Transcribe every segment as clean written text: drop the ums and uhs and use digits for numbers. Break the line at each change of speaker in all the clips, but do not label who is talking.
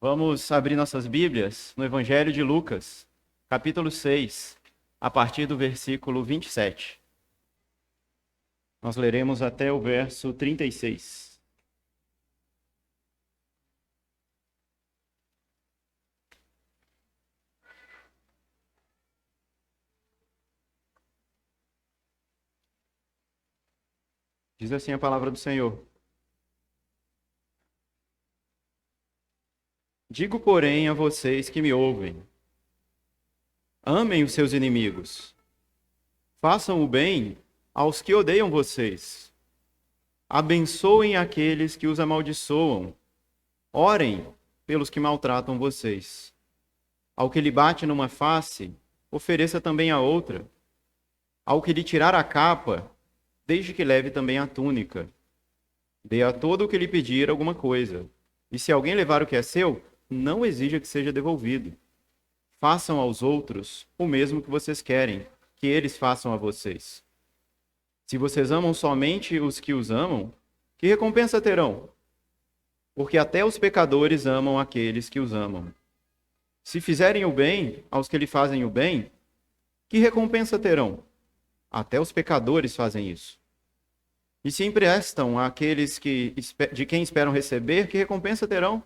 Vamos abrir nossas Bíblias no Evangelho de Lucas, capítulo 6, a partir do versículo 27. Nós leremos até o verso 36. Diz assim a palavra do Senhor. Digo, porém, a vocês que me ouvem: amem os seus inimigos, façam o bem aos que odeiam vocês, abençoem aqueles que os amaldiçoam, orem pelos que maltratam vocês. Ao que lhe bate numa face, ofereça também a outra. Ao que lhe tirar a capa, desde que leve também a túnica. Dê a todo o que lhe pedir alguma coisa. E se alguém levar o que é seu, não exija que seja devolvido. Façam aos outros o mesmo que vocês querem que eles façam a vocês. Se vocês amam somente os que os amam, que recompensa terão? Porque até os pecadores amam aqueles que os amam. Se fizerem o bem aos que lhe fazem o bem, que recompensa terão? Até os pecadores fazem isso. E se emprestam àqueles de quem esperam receber, que recompensa terão?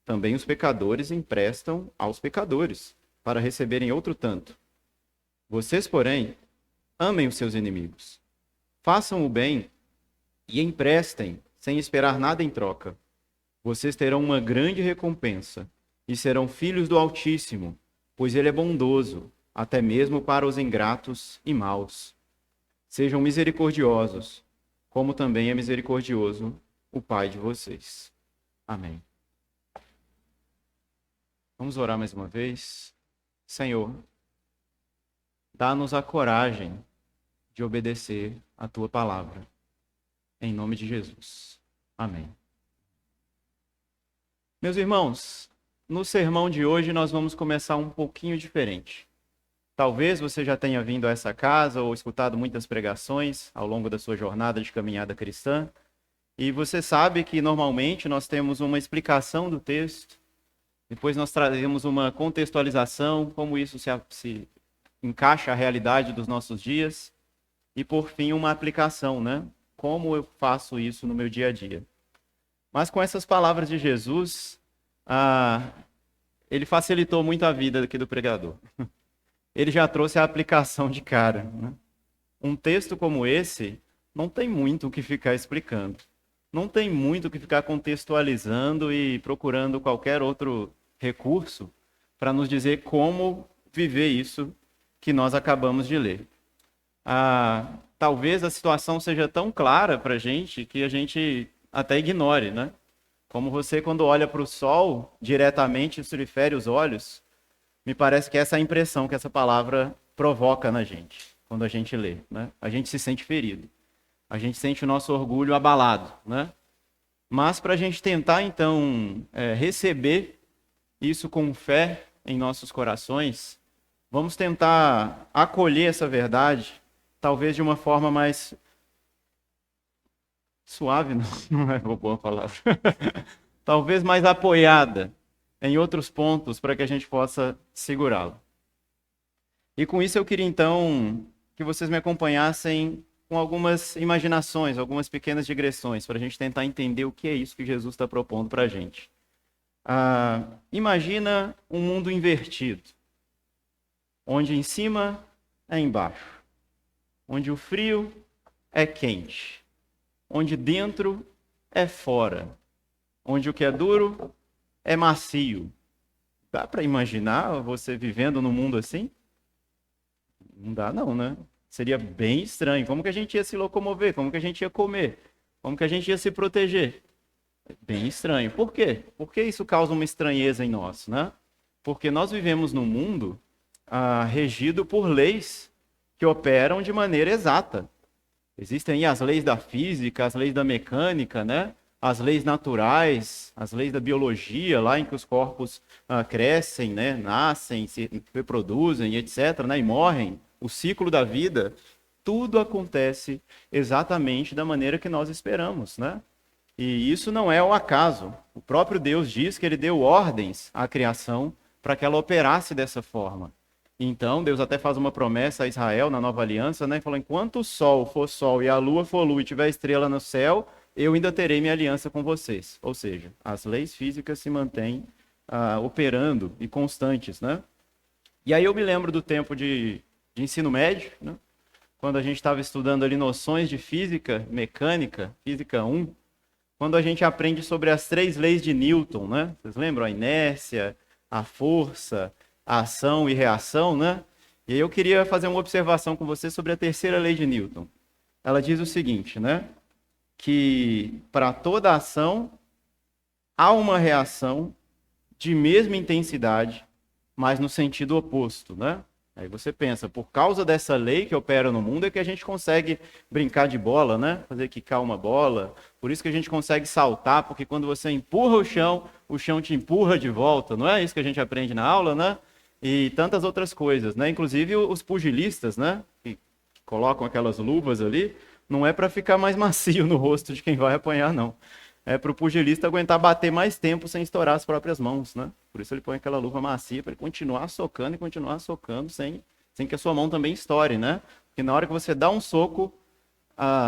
Também os pecadores emprestam aos pecadores, para receberem outro tanto. Vocês, porém, amem os seus inimigos. Façam o bem e emprestem, sem esperar nada em troca. Vocês terão uma grande recompensa e serão filhos do Altíssimo, pois ele é bondoso, até mesmo para os ingratos e maus. Sejam misericordiosos, como também é misericordioso o Pai de vocês. Amém. Vamos orar mais uma vez. Senhor, dá-nos a coragem de obedecer a Tua palavra. Em nome de Jesus. Amém. Meus irmãos, no sermão de hoje nós vamos começar um pouquinho diferente. Talvez você já tenha vindo a essa casa ou escutado muitas pregações ao longo da sua jornada de caminhada cristã. E você sabe que normalmente nós temos uma explicação do texto, depois nós trazemos uma contextualização, como isso se encaixa à realidade dos nossos dias, e por fim uma aplicação, né? Como eu faço isso no meu dia a dia. Mas com essas palavras de Jesus, ele facilitou muito a vida aqui do pregador. Ele já trouxe a aplicação de cara, né? Um texto como esse não tem muito o que ficar explicando. Não tem muito o que ficar contextualizando e procurando qualquer outro recurso para nos dizer como viver isso que nós acabamos de ler. Talvez a situação seja tão clara para a gente que a gente até ignore, né? Como você, quando olha para o sol, diretamente isso lhe fere os olhos. Me parece que essa é a impressão que essa palavra provoca na gente, quando a gente lê, né? A gente se sente ferido, a gente sente o nosso orgulho abalado, né? Mas para a gente tentar, então, receber isso com fé em nossos corações, vamos tentar acolher essa verdade, talvez de uma forma mais suave, não é uma boa palavra, talvez mais apoiada em outros pontos para que a gente possa segurá-lo. E com isso eu queria então que vocês me acompanhassem com algumas imaginações, algumas pequenas digressões, para a gente tentar entender o que é isso que Jesus está propondo para a gente. Imagina um mundo invertido, onde em cima é embaixo, onde o frio é quente, onde dentro é fora, onde o que é duro é macio. Dá para imaginar você vivendo num mundo assim? Não dá não, né? Seria bem estranho. Como que a gente ia se locomover? Como que a gente ia comer? Como que a gente ia se proteger? Bem estranho. Por quê? Por que isso causa uma estranheza em nós, né? Porque nós vivemos num mundo regido por leis que operam de maneira exata. Existem aí as leis da física, as leis da mecânica, né? As leis naturais, as leis da biologia, lá em que os corpos crescem, né? Nascem, se reproduzem, etc., né? E morrem. O ciclo da vida, tudo acontece exatamente da maneira que nós esperamos, né? E isso não é o acaso. O próprio Deus diz que ele deu ordens à criação para que ela operasse dessa forma. Então, Deus até faz uma promessa a Israel na Nova Aliança, né? Falou, enquanto o sol for sol e a lua for lua e tiver estrela no céu, eu ainda terei minha aliança com vocês. Ou seja, as leis físicas se mantêm operando e constantes, né? E aí eu me lembro do tempo de ensino médio, né? Quando a gente estava estudando ali noções de física mecânica, física 1, quando a gente aprende sobre as 3 leis de Newton, né? Vocês lembram? A inércia, a força, a ação e reação, né? E aí eu queria fazer uma observação com você sobre a terceira lei de Newton. Ela diz o seguinte, né? Que para toda ação há uma reação de mesma intensidade, mas no sentido oposto, né? Aí você pensa, por causa dessa lei que opera no mundo é que a gente consegue brincar de bola, né? Fazer quicar uma bola. Por isso que a gente consegue saltar, porque quando você empurra o chão te empurra de volta. Não é isso que a gente aprende na aula, né? E tantas outras coisas, né? Inclusive os pugilistas, né? Que colocam aquelas luvas ali, não é para ficar mais macio no rosto de quem vai apanhar, não. É para o pugilista aguentar bater mais tempo sem estourar as próprias mãos, né? Por isso ele põe aquela luva macia para ele continuar socando e continuar socando sem que a sua mão também estoure, né? Porque na hora que você dá um soco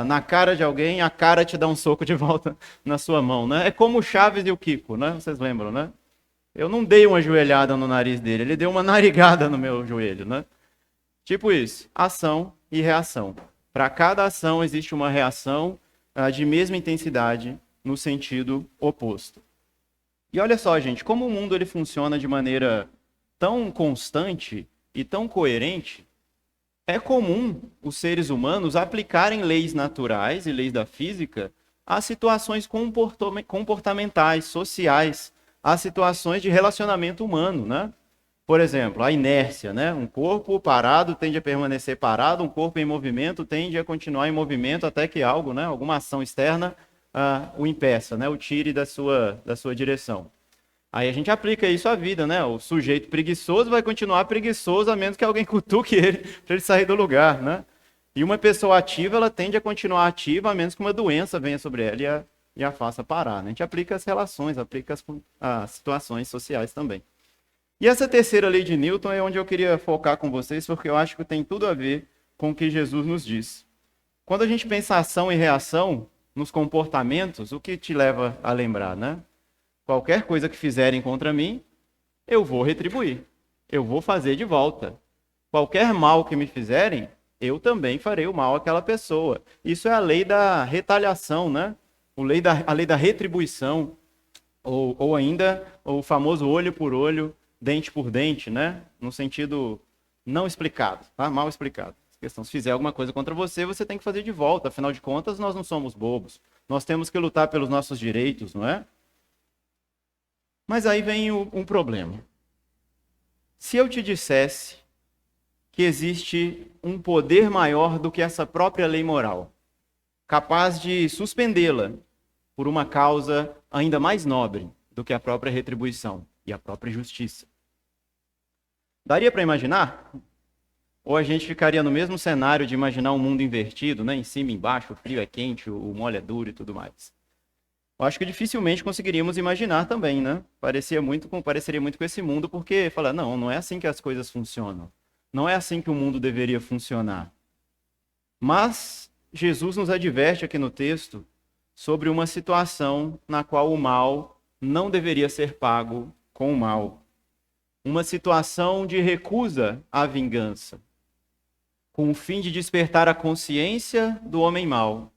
na cara de alguém, a cara te dá um soco de volta na sua mão, né? É como o Chaves e o Kiko, né? Vocês lembram, né? Eu não dei uma joelhada no nariz dele, ele deu uma narigada no meu joelho, né? Tipo isso, ação e reação. Para cada ação existe uma reação de mesma intensidade no sentido oposto. E olha só, gente, como o mundo ele funciona de maneira tão constante e tão coerente, é comum os seres humanos aplicarem leis naturais e leis da física a situações comportamentais, sociais, a situações de relacionamento humano, né? Por exemplo, a inércia, né? Um corpo parado tende a permanecer parado, um corpo em movimento tende a continuar em movimento até que algo, né? Alguma ação externa o impeça, né? O tire da sua direção. Aí a gente aplica isso à vida, né? O sujeito preguiçoso vai continuar preguiçoso a menos que alguém cutuque ele para ele sair do lugar, né? E uma pessoa ativa, ela tende a continuar ativa a menos que uma doença venha sobre ela e a faça parar, né? A gente aplica as relações, aplica as situações sociais também. E essa terceira lei de Newton é onde eu queria focar com vocês, porque eu acho que tem tudo a ver com o que Jesus nos diz. Quando a gente pensa ação e reação nos comportamentos, o que te leva a lembrar, né? Qualquer coisa que fizerem contra mim, eu vou retribuir. Eu vou fazer de volta. Qualquer mal que me fizerem, eu também farei o mal àquela pessoa. Isso é a lei da retaliação, né? A lei da retribuição. Ou ainda o famoso olho por olho, dente por dente, né? No sentido não explicado, tá? Mal explicado. Se fizer alguma coisa contra você, você tem que fazer de volta. Afinal de contas, nós não somos bobos. Nós temos que lutar pelos nossos direitos, não é? Mas aí vem um problema. Se eu te dissesse que existe um poder maior do que essa própria lei moral, capaz de suspendê-la por uma causa ainda mais nobre do que a própria retribuição e a própria justiça. Daria para imaginar? Ou a gente ficaria no mesmo cenário de imaginar um mundo invertido, né? Em cima e embaixo, o frio é quente, o mole é duro e tudo mais. Eu acho que dificilmente conseguiríamos imaginar também, né? Pareceria muito com esse mundo, porque fala, não é assim que as coisas funcionam. Não é assim que o mundo deveria funcionar. Mas Jesus nos adverte aqui no texto sobre uma situação na qual o mal não deveria ser pago com o mal. Uma situação de recusa à vingança, com o fim de despertar a consciência do homem mau,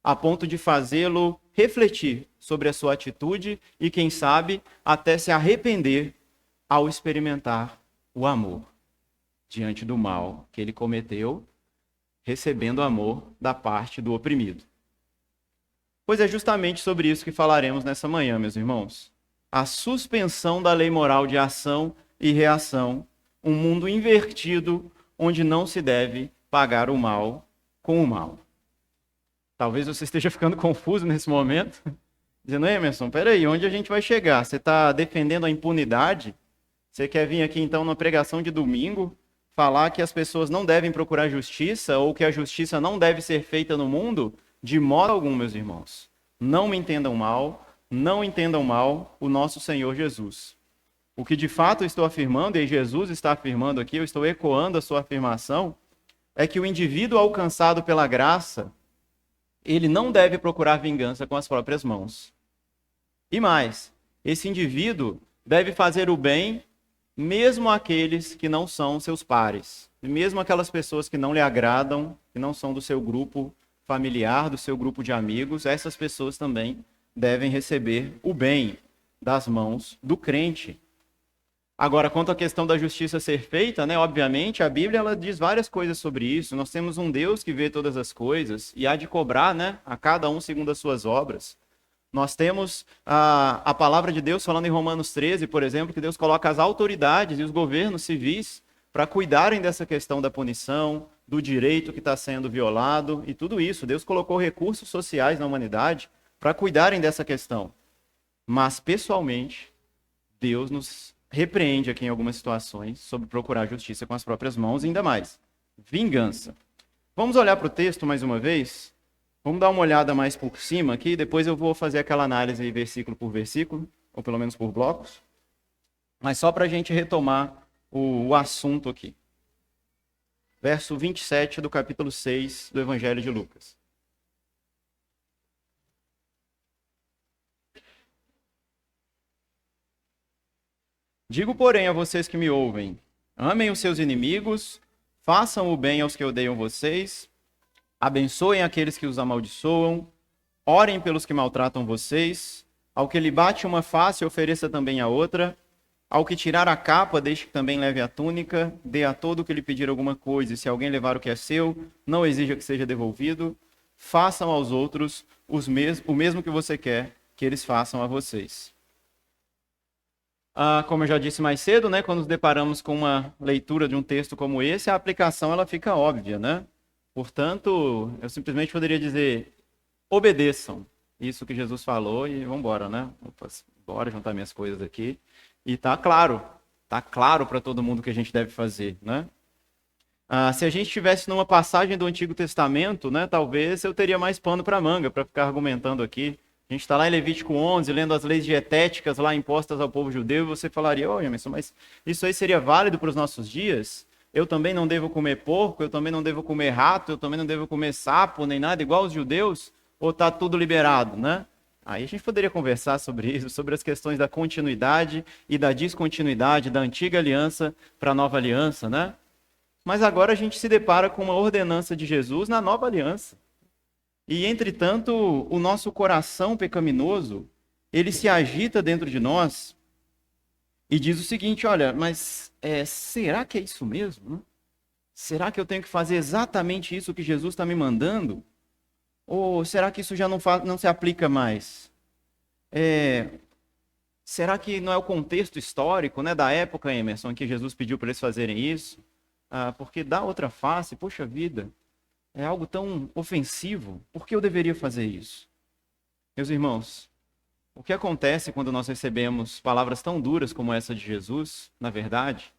a ponto de fazê-lo refletir sobre a sua atitude e, quem sabe, até se arrepender ao experimentar o amor diante do mal que ele cometeu, recebendo amor da parte do oprimido. Pois é justamente sobre isso que falaremos nessa manhã, meus irmãos. A suspensão da lei moral de ação e reação, um mundo invertido onde não se deve pagar o mal com o mal. Talvez você esteja ficando confuso nesse momento, dizendo, Emerson, peraí, onde a gente vai chegar? Você está defendendo a impunidade? Você quer vir aqui então numa pregação de domingo, falar que as pessoas não devem procurar justiça ou que a justiça não deve ser feita no mundo? De modo algum, meus irmãos. Não me entendam mal, não entendam mal o nosso Senhor Jesus. O que de fato eu estou afirmando, e Jesus está afirmando aqui, eu estou ecoando a sua afirmação, é que o indivíduo alcançado pela graça, ele não deve procurar vingança com as próprias mãos. E mais, esse indivíduo deve fazer o bem mesmo àqueles que não são seus pares, mesmo aquelas pessoas que não lhe agradam, que não são do seu grupo familiar, do seu grupo de amigos, essas pessoas também devem receber o bem das mãos do crente. Agora, quanto à questão da justiça ser feita, né, obviamente, a Bíblia ela diz várias coisas sobre isso. Nós temos um Deus que vê todas as coisas e há de cobrar, né, a cada um segundo as suas obras. Nós temos a palavra de Deus falando em Romanos 13, por exemplo, que Deus coloca as autoridades e os governos civis para cuidarem dessa questão da punição, do direito que está sendo violado e tudo isso. Deus colocou recursos sociais na humanidade para cuidarem dessa questão. Mas, pessoalmente, Deus nos repreende aqui em algumas situações sobre procurar justiça com as próprias mãos e ainda mais, vingança. Vamos olhar para o texto mais uma vez? Vamos dar uma olhada mais por cima aqui, depois eu vou fazer aquela análise aí, versículo por versículo, ou pelo menos por blocos. Mas só para a gente retomar o assunto aqui. Verso 27 do capítulo 6 do Evangelho de Lucas. Digo, porém, a vocês que me ouvem, amem os seus inimigos, façam o bem aos que odeiam vocês, abençoem aqueles que os amaldiçoam, orem pelos que maltratam vocês, ao que lhe bate uma face, ofereça também a outra, ao que tirar a capa, deixe que também leve a túnica, dê a todo o que lhe pedir alguma coisa, e se alguém levar o que é seu, não exija que seja devolvido, façam aos outros o mesmo que você quer que eles façam a vocês. Como eu já disse mais cedo, né, quando nos deparamos com uma leitura de um texto como esse, a aplicação ela fica óbvia, né? Portanto, eu simplesmente poderia dizer, obedeçam isso que Jesus falou e vamos embora, né? Bora juntar minhas coisas aqui. E tá claro para todo mundo o que a gente deve fazer, né? Se a gente estivesse numa passagem do Antigo Testamento, né, talvez eu teria mais pano para manga para ficar argumentando aqui. A gente está lá em Levítico 11, lendo as leis dietéticas lá impostas ao povo judeu, e você falaria, ô, Emerson, mas isso aí seria válido para os nossos dias? Eu também não devo comer porco, eu também não devo comer rato, eu também não devo comer sapo, nem nada, igual os judeus? Ou está tudo liberado, né? Aí a gente poderia conversar sobre isso, sobre as questões da continuidade e da descontinuidade da antiga aliança para a nova aliança, né? Mas agora a gente se depara com uma ordenança de Jesus na nova aliança. E, entretanto, o nosso coração pecaminoso, ele se agita dentro de nós e diz o seguinte, olha, mas será que é isso mesmo? Né? Será que eu tenho que fazer exatamente isso que Jesus está me mandando? Ou será que isso já não se aplica mais? Será que não é o contexto histórico, né, da época, Emerson, em que Jesus pediu para eles fazerem isso? Porque dá outra face, poxa vida, é algo tão ofensivo, por que eu deveria fazer isso? Meus irmãos, o que acontece quando nós recebemos palavras tão duras como essa de Jesus, na verdade,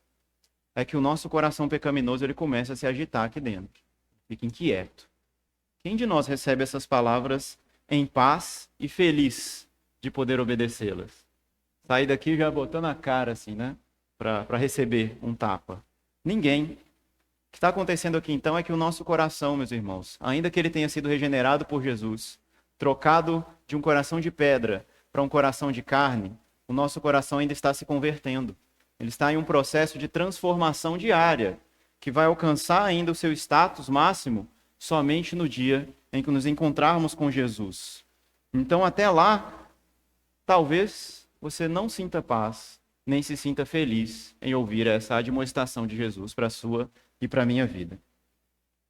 é que o nosso coração pecaminoso ele começa a se agitar aqui dentro, fica inquieto. Quem de nós recebe essas palavras em paz e feliz de poder obedecê-las? Sair daqui já botando a cara assim, né, para receber um tapa. Ninguém. O que está acontecendo aqui então é que o nosso coração, meus irmãos, ainda que ele tenha sido regenerado por Jesus, trocado de um coração de pedra para um coração de carne, o nosso coração ainda está se convertendo. Ele está em um processo de transformação diária, que vai alcançar ainda o seu status máximo somente no dia em que nos encontrarmos com Jesus. Então, até lá, talvez você não sinta paz, nem se sinta feliz em ouvir essa admoestação de Jesus para a sua e para a minha vida.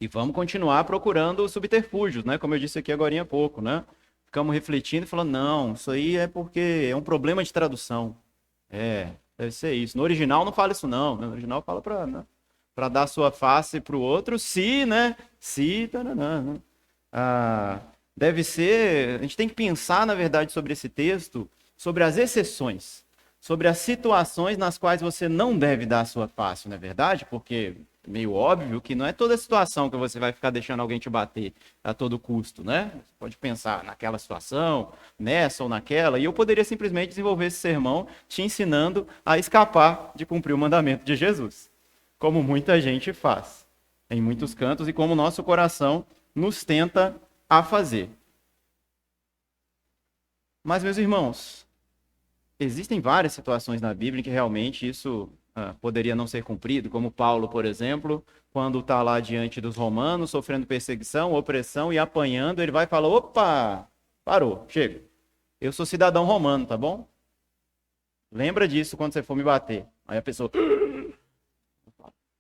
E vamos continuar procurando subterfúgios, né? Como eu disse aqui agora há pouco, né? Ficamos refletindo e falando, não, isso aí é porque é um problema de tradução. Deve ser isso. No original não fala isso não. No original fala para dar sua face para o outro, se, né? Se, taranã, né? Deve ser, a gente tem que pensar, na verdade, sobre esse texto, sobre as exceções, sobre as situações nas quais você não deve dar a sua face, não é verdade? Porque meio óbvio que não é toda situação que você vai ficar deixando alguém te bater a todo custo, né? Você pode pensar naquela situação, nessa ou naquela, e eu poderia simplesmente desenvolver esse sermão te ensinando a escapar de cumprir o mandamento de Jesus, como muita gente faz em muitos cantos e como o nosso coração nos tenta a fazer. Mas, meus irmãos, existem várias situações na Bíblia em que realmente isso poderia não ser cumprido, como Paulo, por exemplo, quando está lá diante dos romanos, sofrendo perseguição, opressão e apanhando, ele vai e fala, opa, parou, chega. Eu sou cidadão romano, tá bom? Lembra disso quando você for me bater. Aí a pessoa,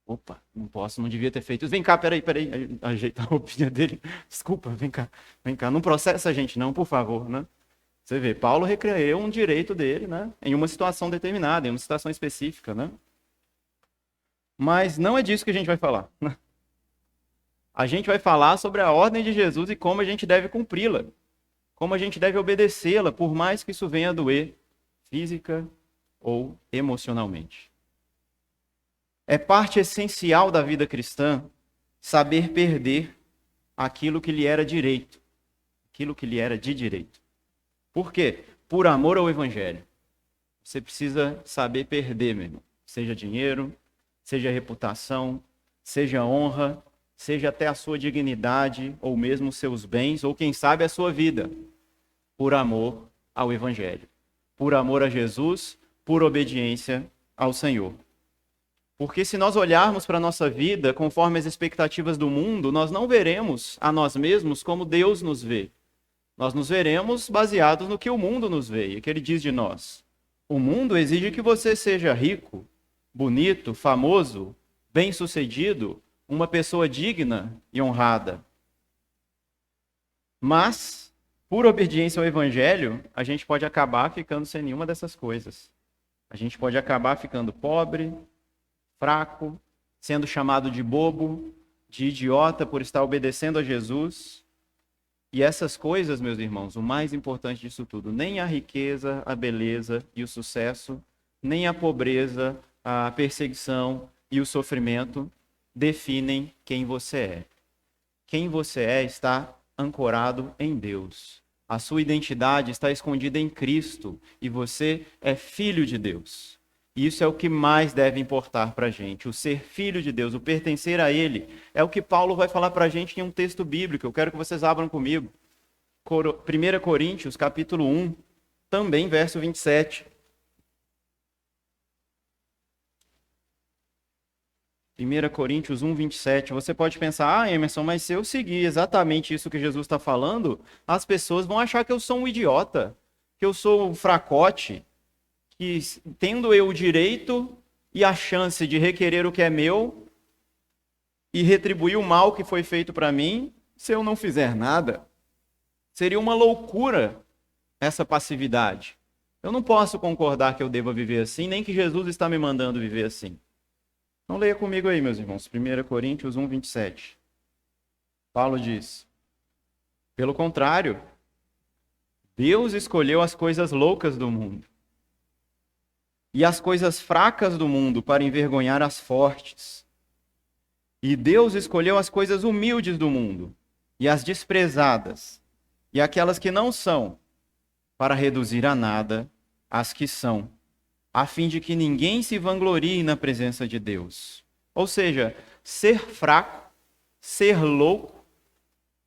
opa, não posso, não devia ter feito isso. Vem cá, peraí, ajeita a roupinha dele. Desculpa, vem cá, não processa a gente não, por favor, né? Você vê, Paulo recreou um direito dele, né? Em uma situação determinada, em uma situação específica, né? Mas não é disso que a gente vai falar. Né? A gente vai falar sobre a ordem de Jesus e como a gente deve cumpri-la. Como a gente deve obedecê-la, por mais que isso venha a doer, física ou emocionalmente. É parte essencial da vida cristã saber perder aquilo que lhe era direito, aquilo que lhe era de direito. Por quê? Por amor ao Evangelho. Você precisa saber perder, meu irmão. Seja dinheiro, seja reputação, seja honra, seja até a sua dignidade, ou mesmo seus bens, ou quem sabe a sua vida. Por amor ao Evangelho. Por amor a Jesus, por obediência ao Senhor. Porque se nós olharmos para a nossa vida conforme as expectativas do mundo, nós não veremos a nós mesmos como Deus nos vê. Nós nos veremos baseados no que o mundo nos vê e que ele diz de nós. O mundo exige que você seja rico, bonito, famoso, bem-sucedido, uma pessoa digna e honrada. Mas, por obediência ao Evangelho, a gente pode acabar ficando sem nenhuma dessas coisas. A gente pode acabar ficando pobre, fraco, sendo chamado de bobo, de idiota por estar obedecendo a Jesus. E essas coisas, meus irmãos, o mais importante disso tudo, nem a riqueza, a beleza e o sucesso, nem a pobreza, a perseguição e o sofrimento definem quem você é. Quem você é está ancorado em Deus. A sua identidade está escondida em Cristo e você é filho de Deus. E isso é o que mais deve importar para a gente. O ser filho de Deus, o pertencer a Ele, é o que Paulo vai falar para a gente em um texto bíblico. Eu quero que vocês abram comigo. 1 Coríntios, capítulo 1, também verso 27. 1 Coríntios 1, 27. Você pode pensar, Emerson, mas se eu seguir exatamente isso que Jesus está falando, as pessoas vão achar que eu sou um idiota, que eu sou um fracote, que tendo eu o direito e a chance de requerer o que é meu e retribuir o mal que foi feito para mim, se eu não fizer nada, seria uma loucura essa passividade. Eu não posso concordar que eu deva viver assim, nem que Jesus está me mandando viver assim. Então leia comigo aí, meus irmãos, 1 Coríntios 1, 27. Paulo diz, pelo contrário, Deus escolheu as coisas loucas do mundo e as coisas fracas do mundo para envergonhar as fortes. E Deus escolheu as coisas humildes do mundo e as desprezadas e aquelas que não são, para reduzir a nada as que são, a fim de que ninguém se vanglorie na presença de Deus. Ou seja, ser fraco, ser louco,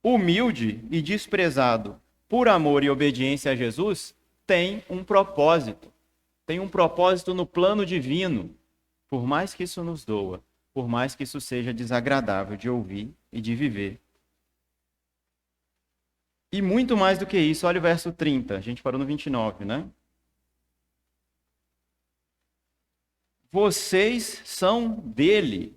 humilde e desprezado por amor e obediência a Jesus tem um propósito. Tem um propósito no plano divino, por mais que isso nos doa, por mais que isso seja desagradável de ouvir e de viver. E muito mais do que isso, olha o verso 30, a gente parou no 29, né? Vocês são dele,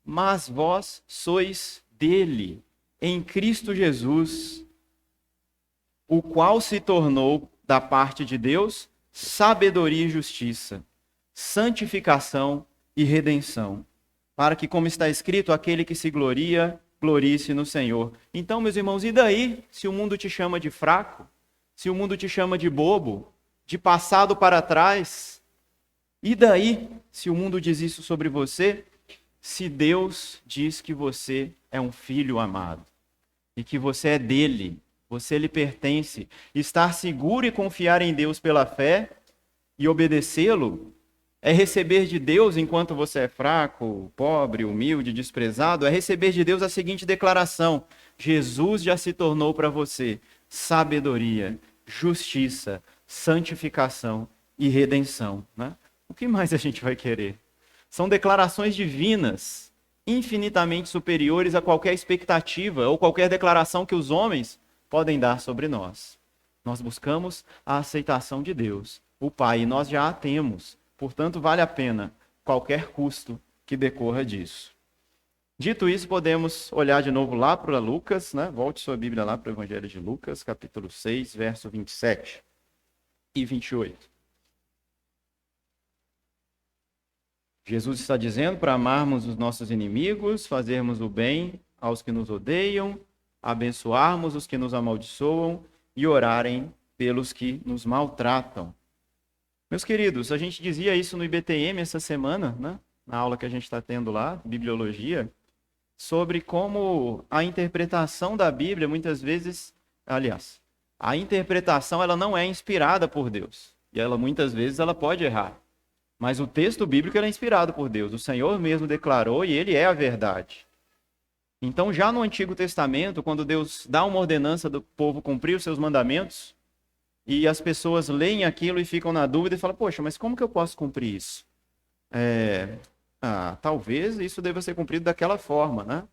mas vós sois dele, em Cristo Jesus, o qual se tornou, da parte de Deus, sabedoria e justiça, santificação e redenção, para que, como está escrito, aquele que se gloria, glorie-se no Senhor. Então, meus irmãos, e daí, se o mundo te chama de fraco, se o mundo te chama de bobo, de passado para trás, e daí, se o mundo diz isso sobre você, Se Deus diz que você é um filho amado e que você é dele, você lhe pertence, estar seguro e confiar em Deus pela fé e obedecê-lo é receber de Deus, enquanto você é fraco, pobre, humilde, desprezado, é receber de Deus a seguinte declaração: Jesus já se tornou para você sabedoria, justiça, santificação e redenção. Né? O que mais a gente vai querer? São declarações divinas, infinitamente superiores a qualquer expectativa ou qualquer declaração que os homens podem dar sobre nós. Nós buscamos a aceitação de Deus, o Pai, e nós já a temos. Portanto, vale a pena qualquer custo que decorra disso. Dito isso, podemos olhar de novo lá para Lucas, né? Volte sua Bíblia lá para o Evangelho de Lucas, capítulo 6, verso 27 e 28. Jesus está dizendo para amarmos os nossos inimigos, fazermos o bem aos que nos odeiam, abençoarmos os que nos amaldiçoam e orarem pelos que nos maltratam. Meus queridos, a gente dizia isso no IBTM essa semana, né? Na aula que a gente está tendo lá, Bibliologia, sobre como a interpretação da Bíblia, muitas vezes, aliás, a interpretação ela não é inspirada por Deus. E ela, muitas vezes, ela pode errar. Mas o texto bíblico é inspirado por Deus. O Senhor mesmo declarou e ele é a verdade. Então, já no Antigo Testamento, quando Deus dá uma ordenança do povo cumprir os seus mandamentos, e as pessoas leem aquilo e ficam na dúvida e falam, poxa, mas como que eu posso cumprir isso? Talvez isso deva ser cumprido daquela forma, né?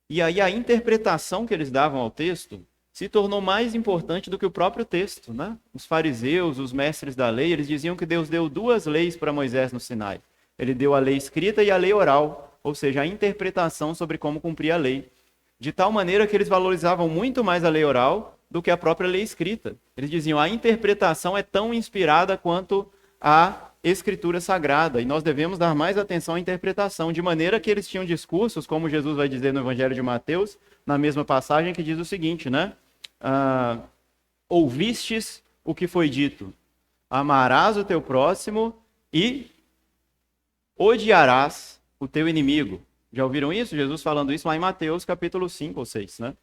E aí a interpretação que eles davam ao texto se tornou mais importante do que o próprio texto, né? Os fariseus, os mestres da lei, eles diziam que Deus deu duas leis para Moisés no Sinai. Ele deu a lei escrita e a lei oral, ou seja, a interpretação sobre como cumprir a lei. De tal maneira que eles valorizavam muito mais a lei oral do que a própria lei escrita. Eles diziam, a interpretação é tão inspirada quanto a Escritura Sagrada, e nós devemos dar mais atenção à interpretação, de maneira que eles tinham discursos, como Jesus vai dizer no Evangelho de Mateus, na mesma passagem, que diz o seguinte, né? Ouvistes o que foi dito, amarás o teu próximo e odiarás o teu inimigo. Já ouviram isso? Jesus falando isso lá em Mateus capítulo 5 ou 6, né?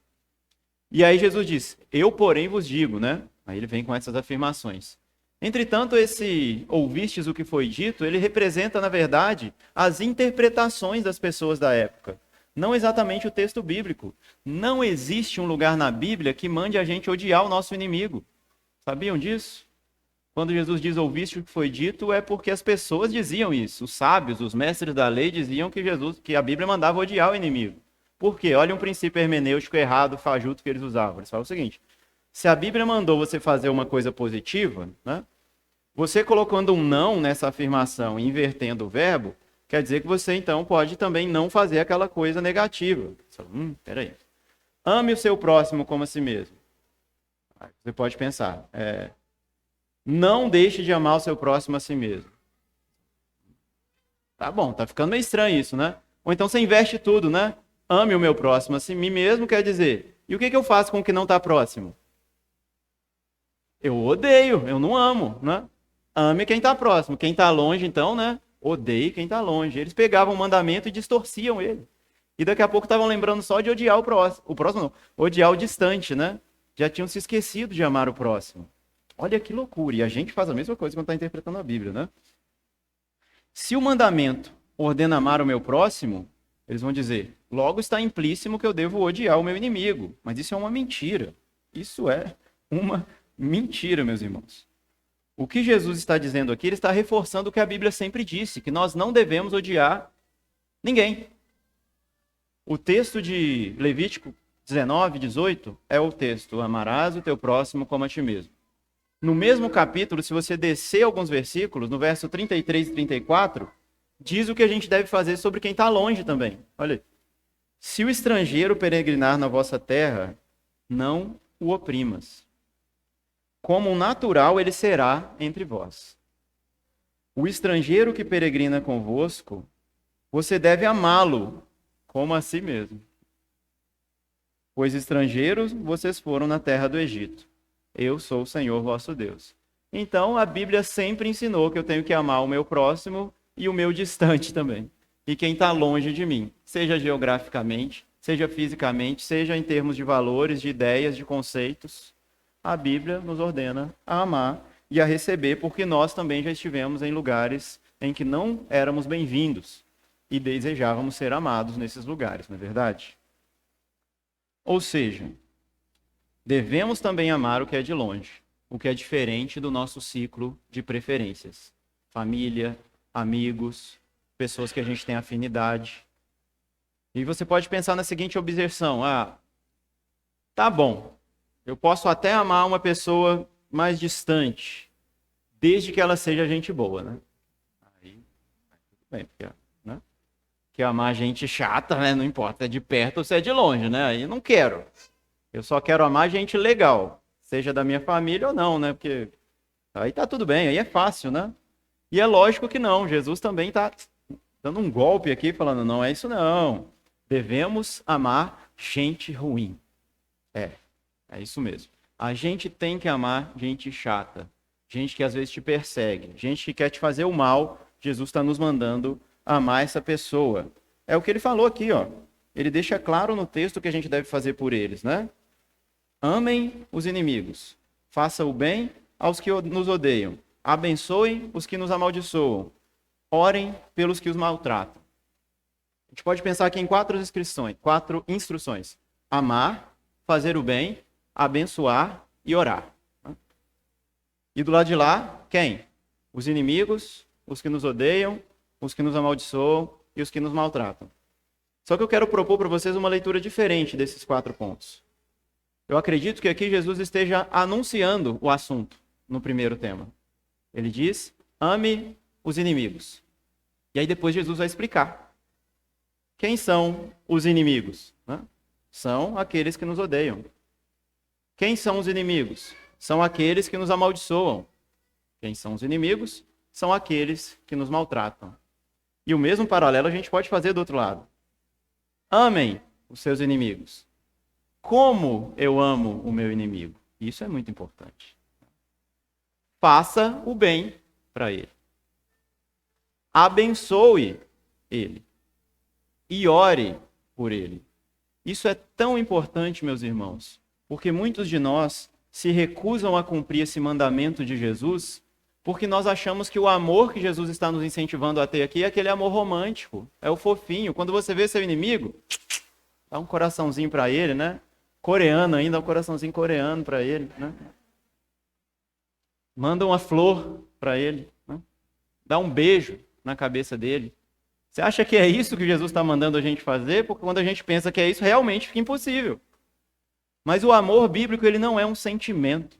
E aí Jesus diz, eu porém vos digo, né? Aí ele vem com essas afirmações. Entretanto, esse ouvistes o que foi dito, ele representa, na verdade, as interpretações das pessoas da época. Não exatamente o texto bíblico. Não existe um lugar na Bíblia que mande a gente odiar o nosso inimigo. Sabiam disso? Quando Jesus diz ouviste o que foi dito, é porque as pessoas diziam isso. Os sábios, os mestres da lei diziam que a Bíblia mandava odiar o inimigo. Por quê? Olha um princípio hermenêutico errado, fajuto que eles usavam. Eles falam o seguinte, se a Bíblia mandou você fazer uma coisa positiva, né? Você colocando um não nessa afirmação e invertendo o verbo, quer dizer que você então pode também não fazer aquela coisa negativa. Peraí. Ame o seu próximo como a si mesmo. Você pode pensar, não deixe de amar o seu próximo a si mesmo. Tá bom, tá ficando meio estranho isso, né? Ou então você inverte tudo, né? Ame o meu próximo a si mesmo, quer dizer, e o que eu faço com o que não está próximo? Eu odeio, eu não amo, né? Ame quem está próximo. Quem está longe, então, né? Odeie quem está longe. Eles pegavam o mandamento e distorciam ele. E daqui a pouco estavam lembrando só de odiar o próximo. O próximo não, odiar o distante, né? Já tinham se esquecido de amar o próximo. Olha que loucura. E a gente faz a mesma coisa quando está interpretando a Bíblia, né? Se o mandamento ordena amar o meu próximo, eles vão dizer, logo está implícito que eu devo odiar o meu inimigo. Mas isso é uma mentira. Isso é uma mentira, meus irmãos. O que Jesus está dizendo aqui, ele está reforçando o que a Bíblia sempre disse, que nós não devemos odiar ninguém. O texto de Levítico 19, 18 é o texto, amarás o teu próximo como a ti mesmo. No mesmo capítulo, se você descer alguns versículos, no verso 33 e 34, diz o que a gente deve fazer sobre quem está longe também. Olha aí. Se o estrangeiro peregrinar na vossa terra, não o oprimas. Como um natural ele será entre vós. O estrangeiro que peregrina convosco, você deve amá-lo como a si mesmo. Pois estrangeiros vocês foram na terra do Egito. Eu sou o Senhor vosso Deus. Então a Bíblia sempre ensinou que eu tenho que amar o meu próximo e o meu distante também. e quem está longe de mim, seja geograficamente, seja fisicamente, seja em termos de valores, de ideias, de conceitos. A Bíblia nos ordena a amar e a receber, porque nós também já estivemos em lugares em que não éramos bem-vindos e desejávamos ser amados nesses lugares, não é verdade? Ou seja, devemos também amar o que é de longe, o que é diferente do nosso ciclo de preferências. Família, amigos, pessoas que a gente tem afinidade. E você pode pensar na seguinte observação: tá bom, eu posso até amar uma pessoa mais distante, desde que ela seja gente boa, né? Aí, tudo bem, porque, né? Que amar gente chata, né? Não importa, é de perto ou se é de longe, né? Aí não quero. Eu só quero amar gente legal, seja da minha família ou não, né? Porque aí tá tudo bem, aí é fácil, né? E é lógico que não, Jesus também está dando um golpe aqui, falando, não é isso não. Devemos amar gente ruim. É isso mesmo. A gente tem que amar gente chata, gente que às vezes te persegue, gente que quer te fazer o mal. Jesus está nos mandando amar essa pessoa. É o que ele falou aqui, ó. Ele deixa claro no texto o que a gente deve fazer por eles, né? Amem os inimigos, façam o bem aos que nos odeiam, abençoem os que nos amaldiçoam, orem pelos que os maltratam. A gente pode pensar aqui em quatro instruções: amar, fazer o bem, abençoar e orar. E do lado de lá, quem? Os inimigos, os que nos odeiam, os que nos amaldiçoam e os que nos maltratam. Só que eu quero propor para vocês uma leitura diferente desses 4 pontos. Eu acredito que aqui Jesus esteja anunciando o assunto no primeiro tema. Ele diz, ame os inimigos. E aí depois Jesus vai explicar. Quem são os inimigos? São aqueles que nos odeiam. Quem são os inimigos? São aqueles que nos amaldiçoam. Quem são os inimigos? São aqueles que nos maltratam. E o mesmo paralelo a gente pode fazer do outro lado. Amem os seus inimigos. Como eu amo o meu inimigo? Isso é muito importante. Faça o bem para ele. Abençoe ele. E ore por ele. Isso é tão importante, meus irmãos, porque muitos de nós se recusam a cumprir esse mandamento de Jesus, porque nós achamos que o amor que Jesus está nos incentivando a ter aqui é aquele amor romântico, é o fofinho. Quando você vê seu inimigo, dá um coraçãozinho para ele, né? Coreano ainda, um coraçãozinho coreano para ele, né? Manda uma flor para ele, né? Dá um beijo na cabeça dele. Você acha que é isso que Jesus está mandando a gente fazer? Porque quando a gente pensa que é isso, realmente fica impossível. Mas o amor bíblico, ele não é um sentimento.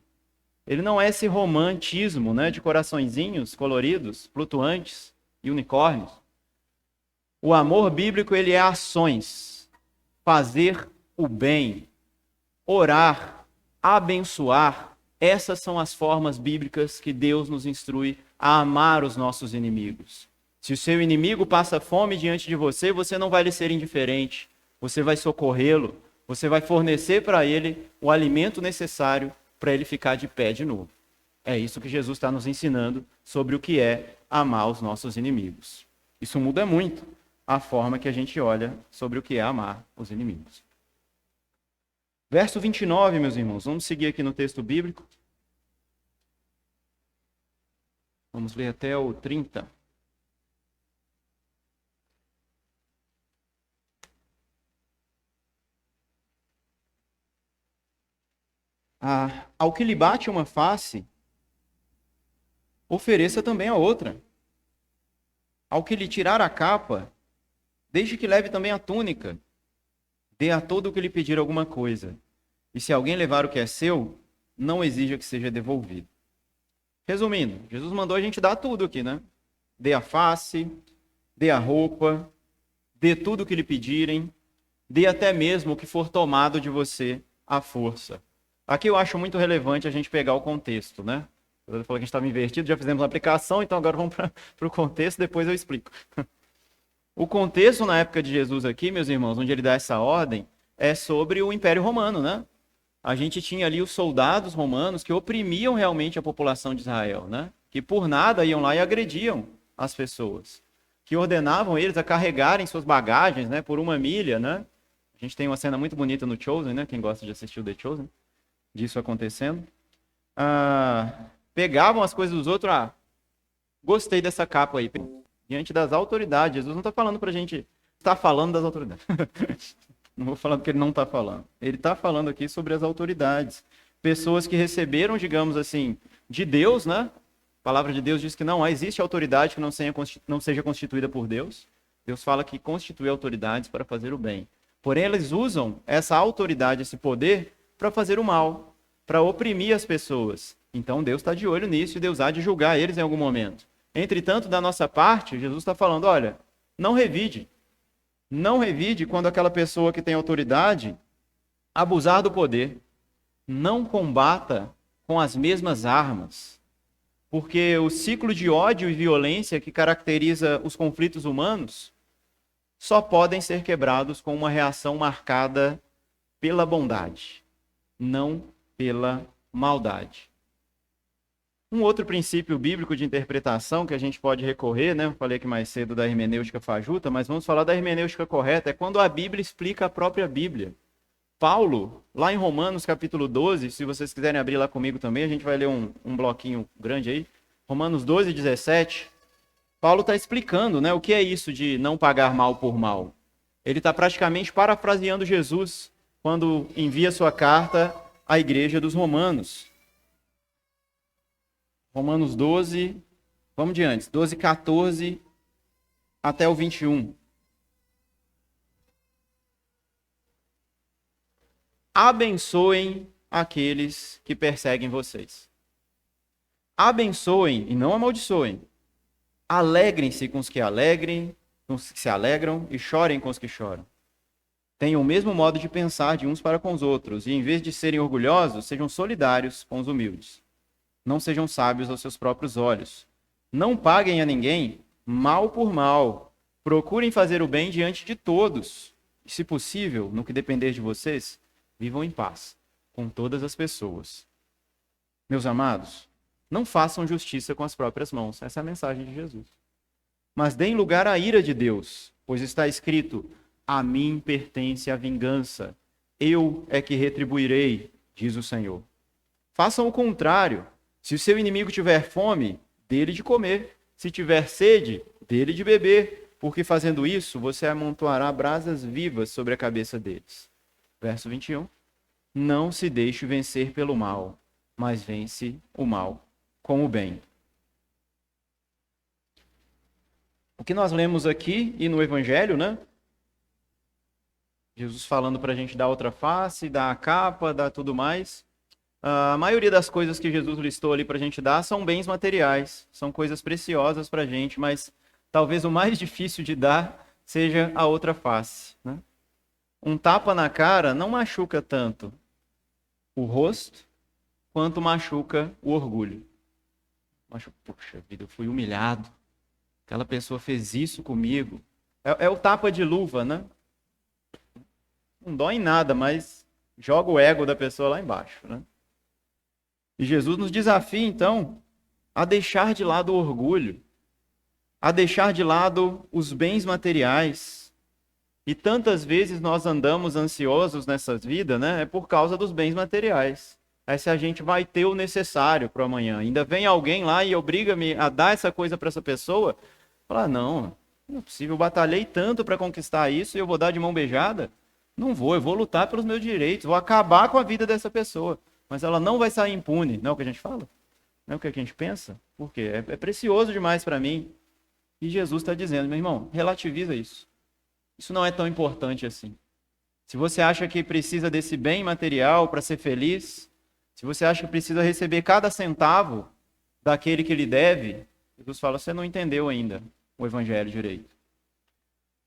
Ele não é esse romantismo, né, de coraçõezinhos coloridos, flutuantes e unicórnios. O amor bíblico, ele é ações. Fazer o bem, orar, abençoar. Essas são as formas bíblicas que Deus nos instrui a amar os nossos inimigos. Se o seu inimigo passa fome diante de você, você não vai lhe ser indiferente. Você vai socorrê-lo. Você vai fornecer para ele o alimento necessário para ele ficar de pé de novo. É isso que Jesus está nos ensinando sobre o que é amar os nossos inimigos. Isso muda muito a forma que a gente olha sobre o que é amar os inimigos. Verso 29, meus irmãos. Vamos seguir aqui no texto bíblico. Vamos ler até o 30. Ao que lhe bate uma face, ofereça também a outra. Ao que lhe tirar a capa, deixe que leve também a túnica. Dê a todo o que lhe pedir alguma coisa. E se alguém levar o que é seu, não exija que seja devolvido. Resumindo, Jesus mandou a gente dar tudo aqui, né? Dê a face, dê a roupa, dê tudo o que lhe pedirem, dê até mesmo o que for tomado de você à força. Aqui eu acho muito relevante a gente pegar o contexto, né? Eu falei que a gente estava invertido, já fizemos a aplicação, então agora vamos para o contexto, depois eu explico. O contexto na época de Jesus aqui, meus irmãos, onde ele dá essa ordem, é sobre o Império Romano, né? A gente tinha ali os soldados romanos que oprimiam realmente a população de Israel, né? Que por nada iam lá e agrediam as pessoas. que ordenavam eles a carregarem suas bagagens, né, por 1 milha, né? A gente tem uma cena muito bonita no Chosen, né? Quem gosta de assistir o The Chosen, disso acontecendo. Pegavam as coisas dos outros, gostei dessa capa aí, diante das autoridades. Jesus não está falando para a gente, está falando das autoridades. Não vou falar do que ele não está falando. Ele está falando aqui sobre as autoridades. Pessoas que receberam, digamos assim, de Deus, né? A palavra de Deus diz que não existe autoridade que não seja constituída por Deus. Deus fala que constitui autoridades para fazer o bem. Porém, eles usam essa autoridade, esse poder, para fazer o mal, para oprimir as pessoas. Então, Deus está de olho nisso e Deus há de julgar eles em algum momento. Entretanto, da nossa parte, Jesus está falando, olha, não revide. Não revide quando aquela pessoa que tem autoridade abusar do poder. Não combata com as mesmas armas. Porque o ciclo de ódio e violência que caracteriza os conflitos humanos só podem ser quebrados com uma reação marcada pela bondade, não pela maldade. Um outro princípio bíblico de interpretação que a gente pode recorrer, né? Eu falei aqui mais cedo da hermenêutica fajuta, mas vamos falar da hermenêutica correta, é quando a Bíblia explica a própria Bíblia. Paulo, lá em Romanos capítulo 12, se vocês quiserem abrir lá comigo também, a gente vai ler um bloquinho grande aí, Romanos 12, 17, Paulo está explicando, né, o que é isso de não pagar mal por mal. Ele está praticamente parafraseando Jesus quando envia sua carta à igreja dos romanos. Romanos 12, vamos diante, 12, 14 até o 21. Abençoem aqueles que perseguem vocês. Abençoem e não amaldiçoem. Alegrem-se com os que se alegram e chorem com os que choram. Tenham o mesmo modo de pensar de uns para com os outros e, em vez de serem orgulhosos, sejam solidários com os humildes. Não sejam sábios aos seus próprios olhos. Não paguem a ninguém mal por mal. Procurem fazer o bem diante de todos. E, se possível, no que depender de vocês, vivam em paz com todas as pessoas. Meus amados, não façam justiça com as próprias mãos. Essa é a mensagem de Jesus. Mas deem lugar à ira de Deus, pois está escrito, a mim pertence a vingança. Eu é que retribuirei, diz o Senhor. Façam o contrário. Se o seu inimigo tiver fome, dê-lhe de comer. Se tiver sede, dê-lhe de beber, porque fazendo isso, você amontoará brasas vivas sobre a cabeça deles. Verso 21. Não se deixe vencer pelo mal, mas vence o mal com o bem. O que nós lemos aqui e no Evangelho, né? Jesus falando para a gente dar outra face, dar a capa, dar tudo mais. A maioria das coisas que Jesus listou ali para a gente dar são bens materiais, são coisas preciosas para a gente, mas talvez o mais difícil de dar seja a outra face, né? Um tapa na cara não machuca tanto o rosto quanto machuca o orgulho. Poxa vida, eu fui humilhado. Aquela pessoa fez isso comigo. É o tapa de luva, né? Não dói em nada, mas joga o ego da pessoa lá embaixo, né? E Jesus nos desafia, então, a deixar de lado o orgulho, a deixar de lado os bens materiais. E tantas vezes nós andamos ansiosos nessa vida, né? É por causa dos bens materiais. Aí se a gente vai ter o necessário para amanhã. Ainda vem alguém lá e obriga-me a dar essa coisa para essa pessoa. Falar, não é possível, eu batalhei tanto para conquistar isso e eu vou dar de mão beijada? Não vou, eu vou lutar pelos meus direitos, vou acabar com a vida dessa pessoa. Mas ela não vai sair impune, não é o que a gente fala? Não é o que a gente pensa? Por quê? É precioso demais para mim. E Jesus está dizendo, meu irmão, relativiza isso. Isso não é tão importante assim. Se você acha que precisa desse bem material para ser feliz, se você acha que precisa receber cada centavo daquele que lhe deve, Jesus fala, você não entendeu ainda o evangelho direito.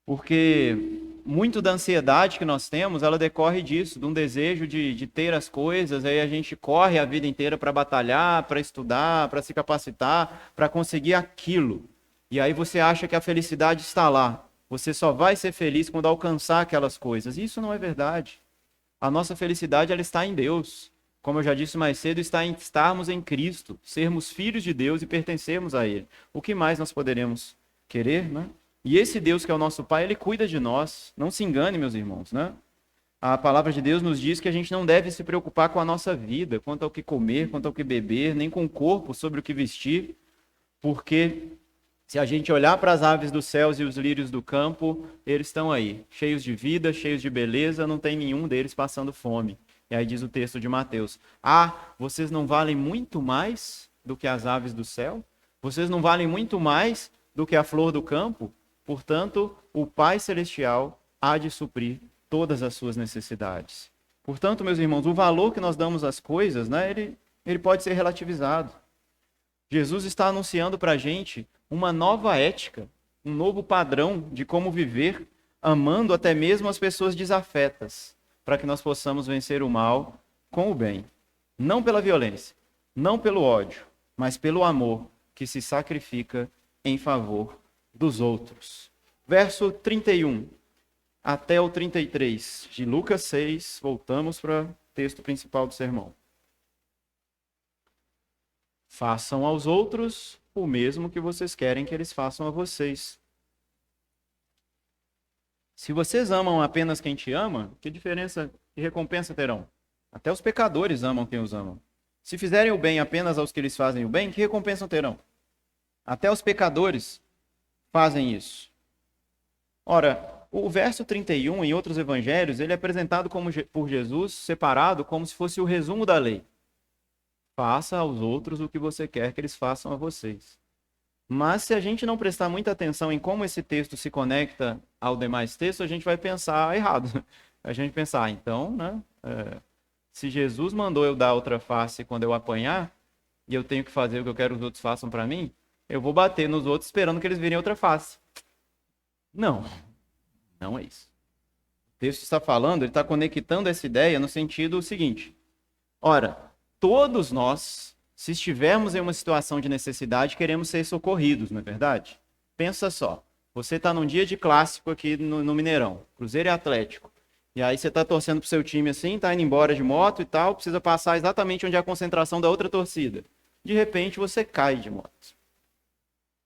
Porque muito da ansiedade que nós temos, ela decorre disso, de um desejo de ter as coisas, aí a gente corre a vida inteira para batalhar, para estudar, para se capacitar, para conseguir aquilo. E aí você acha que a felicidade está lá. Você só vai ser feliz quando alcançar aquelas coisas. Isso não é verdade. A nossa felicidade, ela está em Deus. Como eu já disse mais cedo, está em estarmos em Cristo, sermos filhos de Deus e pertencermos a Ele. O que mais nós poderemos querer, né? E esse Deus que é o nosso Pai, ele cuida de nós. Não se engane, meus irmãos, né? A palavra de Deus nos diz que a gente não deve se preocupar com a nossa vida, quanto ao que comer, quanto ao que beber, nem com o corpo sobre o que vestir, porque se a gente olhar para as aves dos céus e os lírios do campo, eles estão aí, cheios de vida, cheios de beleza, não tem nenhum deles passando fome. E aí diz o texto de Mateus: ah, vocês não valem muito mais do que as aves do céu? Vocês não valem muito mais do que a flor do campo? Portanto, o Pai Celestial há de suprir todas as suas necessidades. Portanto, meus irmãos, o valor que nós damos às coisas, né, ele pode ser relativizado. Jesus está anunciando para a gente uma nova ética, um novo padrão de como viver, amando até mesmo as pessoas desafetas, para que nós possamos vencer o mal com o bem. Não pela violência, não pelo ódio, mas pelo amor que se sacrifica em favor dos outros. Verso 31 até o 33 de Lucas 6, voltamos para o texto principal do sermão. Façam aos outros o mesmo que vocês querem que eles façam a vocês. Se vocês amam apenas quem te ama, que diferença e recompensa terão? Até os pecadores amam quem os amam. Se fizerem o bem apenas aos que lhes fazem o bem, que recompensa terão? Até os pecadores fazem isso. Ora, o verso 31, em outros evangelhos, ele é apresentado por Jesus, separado, como se fosse o resumo da lei. Faça aos outros o que você quer que eles façam a vocês. Mas se a gente não prestar muita atenção em como esse texto se conecta ao demais texto, a gente vai pensar errado. A gente pensar, então, né? Se Jesus mandou eu dar outra face quando eu apanhar, e eu tenho que fazer o que eu quero que os outros façam para mim, eu vou bater nos outros esperando que eles virem outra face. Não é isso. O texto está falando, ele está conectando essa ideia no sentido seguinte. Ora, todos nós, se estivermos em uma situação de necessidade, queremos ser socorridos, não é verdade? Pensa só, você está num dia de clássico aqui no Mineirão, Cruzeiro e Atlético, e aí você está torcendo pro seu time assim, está indo embora de moto e tal, precisa passar exatamente onde é a concentração da outra torcida. De repente você cai de moto.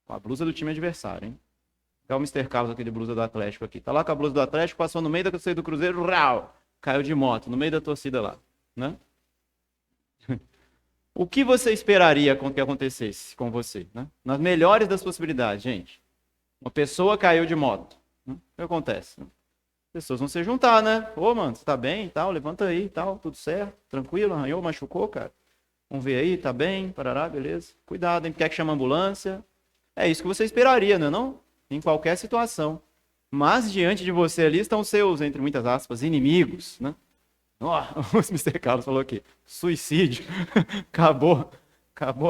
Com a blusa do time adversário, hein? É o Mr. Carlos aqui de blusa do Atlético aqui. Tá lá com a blusa do Atlético, passou no meio da torcida do Cruzeiro, rau, caiu de moto, no meio da torcida lá, né? O que você esperaria que acontecesse com você, né? Nas melhores das possibilidades, gente. Uma pessoa caiu de moto. O que acontece? As pessoas vão se juntar, né? Ô, mano, você tá bem e tal? Levanta aí e tal, tudo certo? Tranquilo? Arranhou, machucou, cara? Vamos ver aí, tá bem? Parará, beleza? Cuidado, hein? Quer que chame a ambulância? É isso que você esperaria, não é não? Em qualquer situação. Mas diante de você ali estão seus, entre muitas aspas, inimigos, né? O Mr. Carlos falou aqui, suicídio, acabou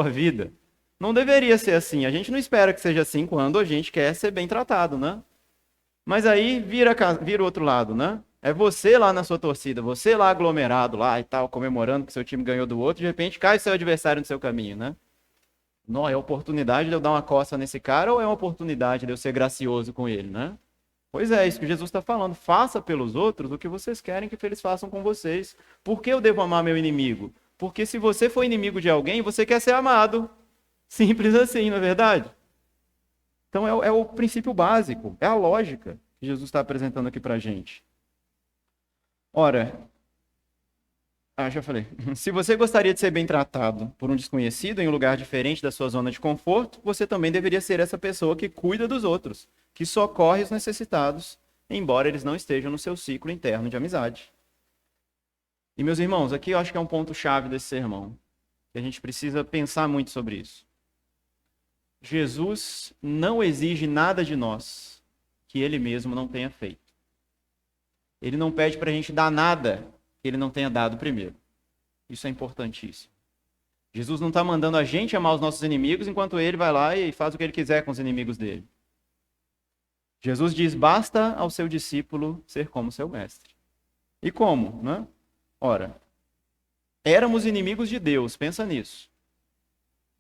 a vida. Não deveria ser assim, a gente não espera que seja assim quando a gente quer ser bem tratado, né? Mas aí vira o outro lado, né? É você lá na sua torcida, você lá aglomerado lá e tal, comemorando que seu time ganhou do outro, de repente cai o seu adversário no seu caminho, né? Não, é a oportunidade de eu dar uma coça nesse cara ou é uma oportunidade de eu ser gracioso com ele, né? Pois é, isso que Jesus está falando. Faça pelos outros o que vocês querem que eles façam com vocês. Por que eu devo amar meu inimigo? Porque se você for inimigo de alguém, você quer ser amado. Simples assim, não é verdade? Então é o princípio básico, é a lógica que Jesus está apresentando aqui para a gente. Ora, já falei. Se você gostaria de ser bem tratado por um desconhecido em um lugar diferente da sua zona de conforto, você também deveria ser essa pessoa que cuida dos outros, que socorre os necessitados, embora eles não estejam no seu ciclo interno de amizade. E, meus irmãos, aqui eu acho que é um ponto-chave desse sermão, que a gente precisa pensar muito sobre isso. Jesus não exige nada de nós que ele mesmo não tenha feito. Ele não pede para a gente dar nada que ele não tenha dado primeiro. Isso é importantíssimo. Jesus não está mandando a gente amar os nossos inimigos enquanto ele vai lá e faz o que ele quiser com os inimigos dele. Jesus diz, basta ao seu discípulo ser como seu mestre. E como, né? Ora, éramos inimigos de Deus, pensa nisso.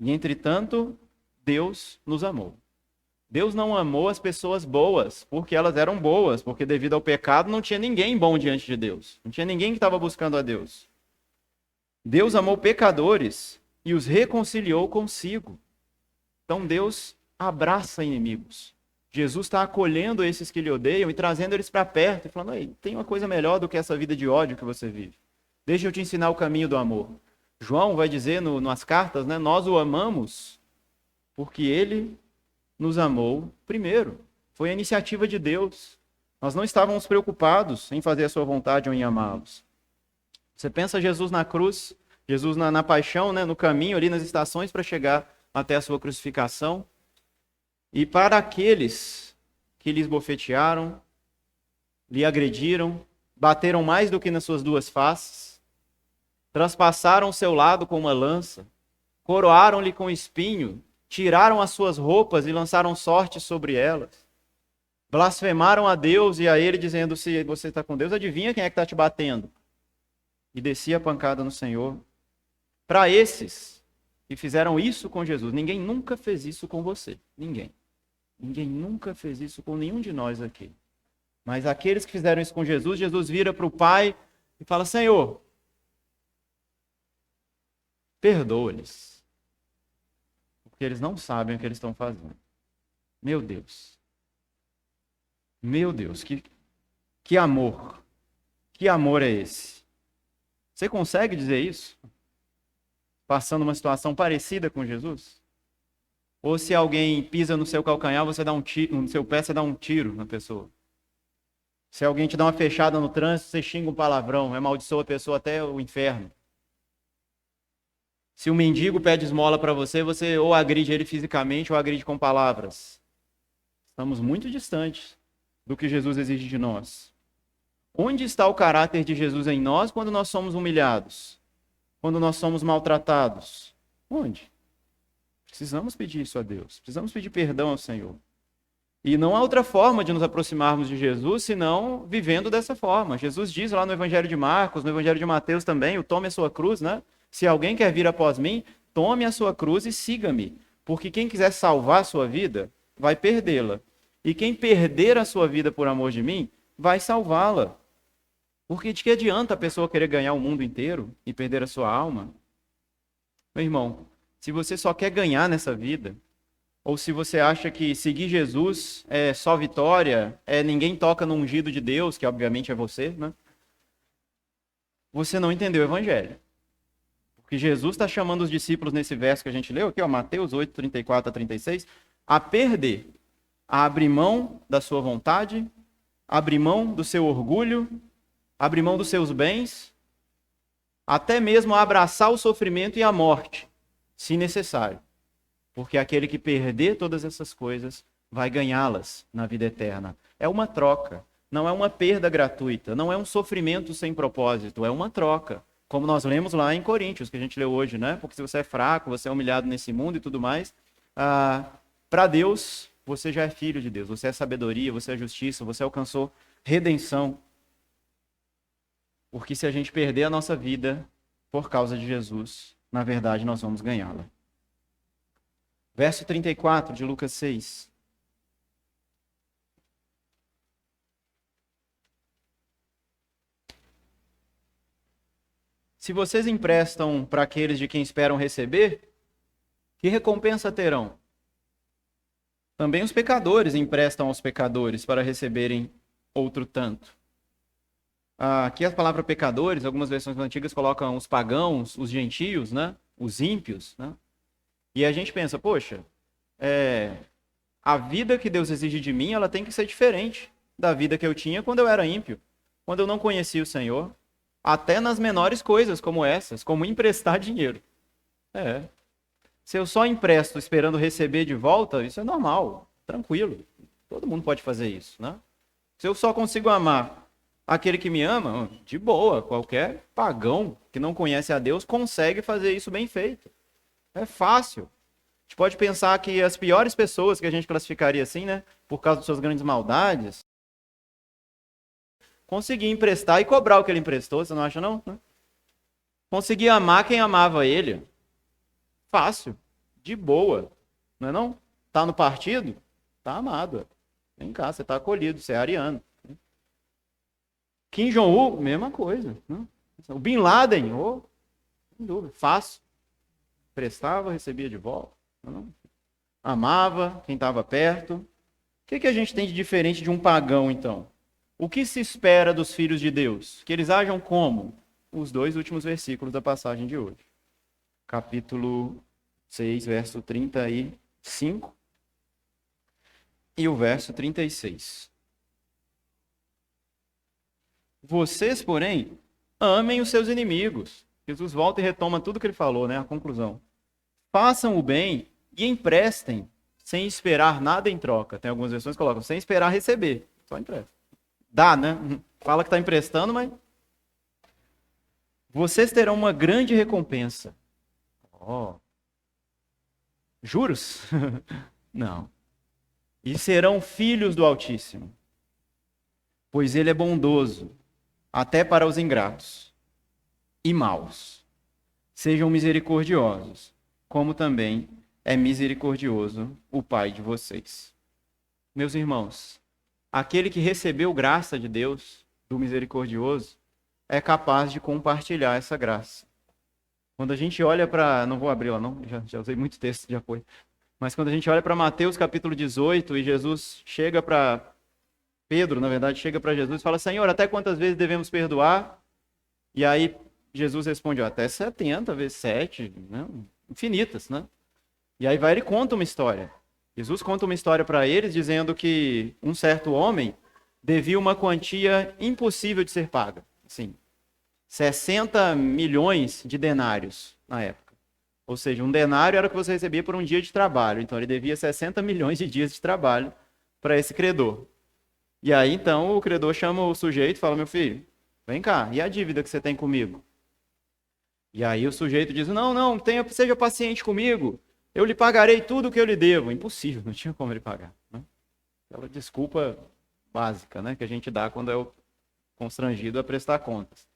E entretanto, Deus nos amou. Deus não amou as pessoas boas porque elas eram boas, porque devido ao pecado não tinha ninguém bom diante de Deus. Não tinha ninguém que estava buscando a Deus. Deus amou pecadores e os reconciliou consigo. Então Deus abraça inimigos. Jesus está acolhendo esses que lhe odeiam e trazendo eles para perto e falando: "Ei, tem uma coisa melhor do que essa vida de ódio que você vive. Deixa eu te ensinar o caminho do amor." João vai dizer nas cartas, né? Nós o amamos porque ele nos amou primeiro. Foi a iniciativa de Deus. Nós não estávamos preocupados em fazer a sua vontade ou em amá-los. Você pensa Jesus na cruz, Jesus na paixão, né? No caminho ali, nas estações para chegar até a sua crucificação. E para aqueles que lhe esbofetearam, lhe agrediram, bateram mais do que nas suas duas faces, traspassaram o seu lado com uma lança, coroaram-lhe com espinho, tiraram as suas roupas e lançaram sorte sobre elas, blasfemaram a Deus e a ele, dizendo: "Se você está com Deus, adivinha quem é que está te batendo?" E descia a pancada no Senhor. Para esses que fizeram isso com Jesus, ninguém nunca fez isso com você. Ninguém. Ninguém nunca fez isso com nenhum de nós aqui. Mas aqueles que fizeram isso com Jesus, Jesus vira para o Pai e fala: "Senhor, perdoa-lhes, porque eles não sabem o que eles estão fazendo." Meu Deus. Meu Deus, que amor. Que amor é esse? Você consegue dizer isso? Passando uma situação parecida com Jesus? Ou se alguém pisa no seu calcanhar, você dá um tiro, no seu pé, você dá um tiro na pessoa. Se alguém te dá uma fechada no trânsito, você xinga um palavrão, amaldiçoa a pessoa até o inferno. Se um mendigo pede esmola para você, você ou agride ele fisicamente ou agride com palavras. Estamos muito distantes do que Jesus exige de nós. Onde está o caráter de Jesus em nós quando nós somos humilhados? Quando nós somos maltratados? Onde? Precisamos pedir isso a Deus. Precisamos pedir perdão ao Senhor. E não há outra forma de nos aproximarmos de Jesus senão vivendo dessa forma. Jesus diz lá no Evangelho de Marcos, no Evangelho de Mateus também, o tome a sua cruz, né? Se alguém quer vir após mim, tome a sua cruz e siga-me. Porque quem quiser salvar a sua vida, vai perdê-la. E quem perder a sua vida por amor de mim, vai salvá-la. Porque de que adianta a pessoa querer ganhar o mundo inteiro e perder a sua alma? Meu irmão, se você só quer ganhar nessa vida, ou se você acha que seguir Jesus é só vitória, ninguém toca no ungido de Deus, que obviamente é você, né? Você não entendeu o Evangelho. Porque Jesus está chamando os discípulos nesse verso que a gente leu aqui, ó, Mateus 8, 34 a 36, a perder, a abrir mão da sua vontade, abrir mão do seu orgulho, abrir mão dos seus bens, até mesmo a abraçar o sofrimento e a morte, se necessário. Porque aquele que perder todas essas coisas vai ganhá-las na vida eterna. É uma troca, não é uma perda gratuita, não é um sofrimento sem propósito, é uma troca. Como nós lemos lá em Coríntios, que a gente leu hoje, né? Porque se você é fraco, você é humilhado nesse mundo e tudo mais, para Deus, você já é filho de Deus, você é sabedoria, você é justiça, você alcançou redenção. Porque se a gente perder a nossa vida por causa de Jesus, na verdade nós vamos ganhá-la. Verso 34 de Lucas 6. Se vocês emprestam para aqueles de quem esperam receber, que recompensa terão? Também os pecadores emprestam aos pecadores para receberem outro tanto. Aqui a palavra pecadores, algumas versões antigas colocam os pagãos, os gentios, né? Os ímpios, né? E a gente pensa, poxa, a vida que Deus exige de mim, ela tem que ser diferente da vida que eu tinha quando eu era ímpio, quando eu não conhecia o Senhor, até nas menores coisas como essas, como emprestar dinheiro. Se eu só empresto esperando receber de volta, isso é normal, tranquilo. Todo mundo pode fazer isso, né? Se eu só consigo amar aquele que me ama, de boa, qualquer pagão que não conhece a Deus consegue fazer isso bem feito. É fácil. A gente pode pensar que as piores pessoas que a gente classificaria assim, né, por causa de suas grandes maldades, conseguir emprestar e cobrar o que ele emprestou, você não acha não? Conseguir amar quem amava ele. Fácil. De boa. Não é não? Tá no partido? Tá amado. Vem cá, você tá acolhido, você é ariano. Kim Jong-un, mesma coisa. Né? O Bin Laden, sem dúvida, fácil. Prestava, recebia de volta. Não? Amava quem estava perto. que a gente tem de diferente de um pagão, então? O que se espera dos filhos de Deus? Que eles ajam como? Os dois últimos versículos da passagem de hoje. Capítulo 6, verso 35 e o verso 36. Vocês, porém, amem os seus inimigos. Jesus volta e retoma tudo que ele falou, né? A conclusão. Façam o bem e emprestem, sem esperar nada em troca. Tem algumas versões que colocam, sem esperar receber. Só empresta. Dá, né? Fala que está emprestando, mas... Vocês terão uma grande recompensa. Juros? Não. E serão filhos do Altíssimo, pois ele é bondoso, até para os ingratos e maus. Sejam misericordiosos, como também é misericordioso o Pai de vocês. Meus irmãos, aquele que recebeu graça de Deus, do misericordioso, é capaz de compartilhar essa graça. Quando a gente olha para... Não vou abrir lá, não, já usei muito texto de apoio. Mas quando a gente olha para Mateus capítulo 18 e Jesus chega para... Pedro, na verdade, chega para Jesus e fala, Senhor, até quantas vezes devemos perdoar? E aí Jesus responde, até 70 vezes 7, né? Infinitas, né? E aí ele conta uma história. Jesus conta uma história para eles dizendo que um certo homem devia uma quantia impossível de ser paga. Assim, 60 milhões de denários na época. Ou seja, um denário era o que você recebia por um dia de trabalho. Então ele devia 60 milhões de dias de trabalho para esse credor. E aí então o credor chama o sujeito e fala, meu filho, vem cá, e a dívida que você tem comigo? E aí o sujeito diz, não, seja paciente comigo, eu lhe pagarei tudo o que eu lhe devo. Impossível, não tinha como ele pagar. Né? Aquela desculpa básica, né, que a gente dá quando é constrangido a prestar contas.